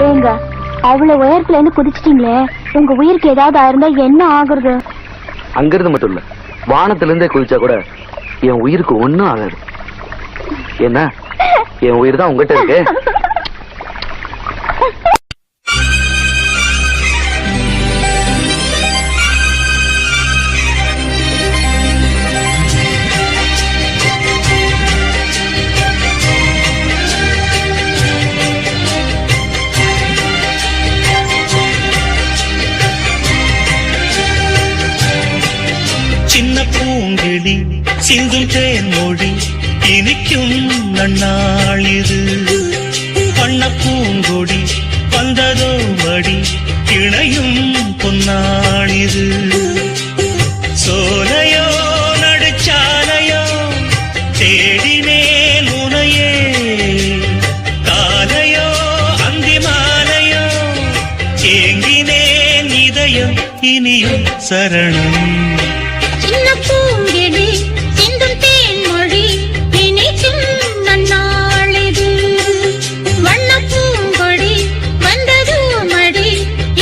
ஏங்க அவ்வளவு உயரத்துல இருந்து குதிச்சிட்டீங்களே, உங்க உயிருக்கு ஏதாவது ஆயிருந்தா என்ன ஆகுறது? அங்கிருந்து மட்டும் இல்ல, வானத்துல இருந்தே குதிச்சா கூட என் உயிருக்கு ஒண்ணும் ஆகாது. என்ன, என் உயிர் தான் உங்ககிட்ட இருக்கு. பூங்கிடி சிந்தும் தேன்மொழி இனிக்கும் நன்னாளிது. வண்ண பூங்கொடி வந்ததோ மடி இணையும் பொன்னாளிது. சோலையோ நடுச்சாலையோ தேடினேன் உனையே, காலையோ அந்தி மாலையோ ஏங்கினேன் இதயம் இனியும் சரணம். பூங்கிடி சிந்தும் தேன்மொழி இனிக்கும் நன்னாளிது. வண்ண பூங்கொடி வந்தது மடி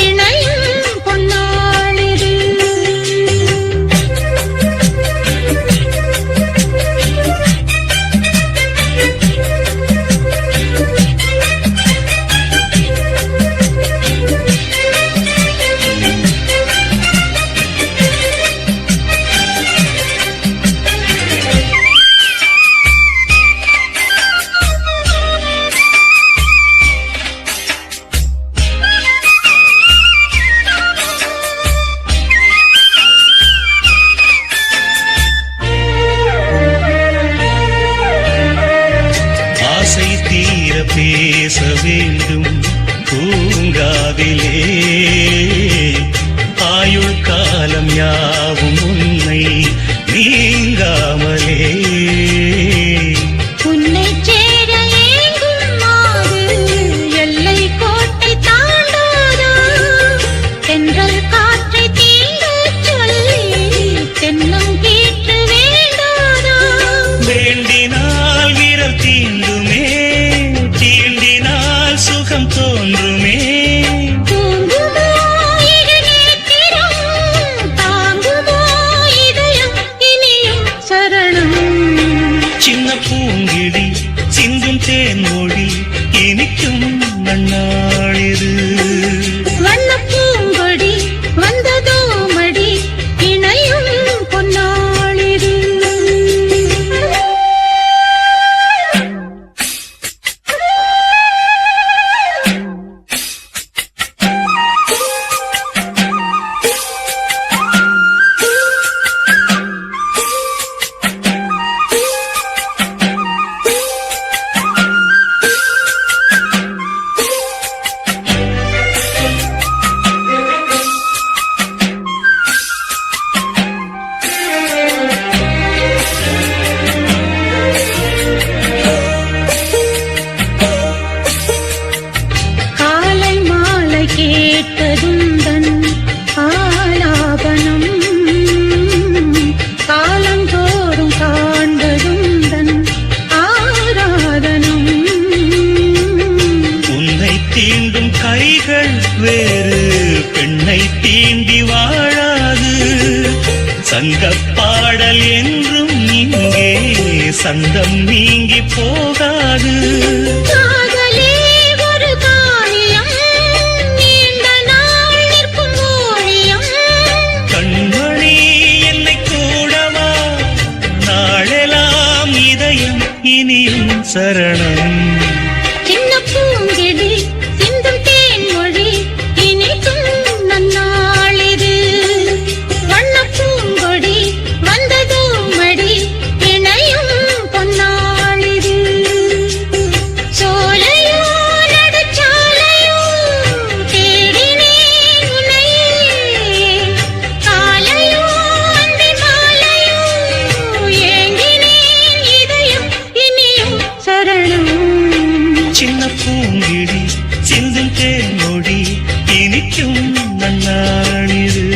இணையும் பொன்னாளிது. பேச வேண்டும் பூங்காவிலே, ஆயுள் காலம் யாவும் உன்னை நீங்காமலே. உன்னை சேர ஏங்கும் மாது எல்லை கோட்டை தாண்டாதா, தென்றல் காற்றை தீண்டச் சொல்லி தென்னம் கீற்று வேண்டாதா. வேண்டினால் விரல் தீண்டுமே, தீண்டினால் சுகம் தோன்றுமே. தூங்குமோ இரு நேத்திரம், தாங்குமோ இதயம் இனியும் சரணம். சின்ன பூங்கிடி சிந்தும் தேன்மொழி இனிக்கும் நன்னாளிது. வண்ண பூங்கொடி வந்ததோ மடி இணையும் பொன்னாளிது. கேட்டதுந்தன் ஆலாபனம், காலந்தோறும் காண்பதுந்தன் ஆராதனம். உன்னை தீண்டும் கைகள் வேறு பெண்ணை தீண்டி வாழாது. சங்கப்பாடல் என்றும் இங்கே சந்தம் நீங்கி போகாது. இனியும் சரணம். சின்ன பூங்கிடி சிந்தும் தேன்மொழி இனிக்கும் நன்னாளிது. வண்ண பூங்கொடி வந்ததோ மடி இணையும் பொன்னாளிது. சோலையோ நடுச்சாலையோ தேடினேன் உன்னையே, காலையோ அந்தி மாலையோ ஏங்கினேன் இதயம் இனியும் சரணம். சின்ன பூங்கிடி சிந்தும் தேன்மொழி இனிக்கும் நன்னாளிது.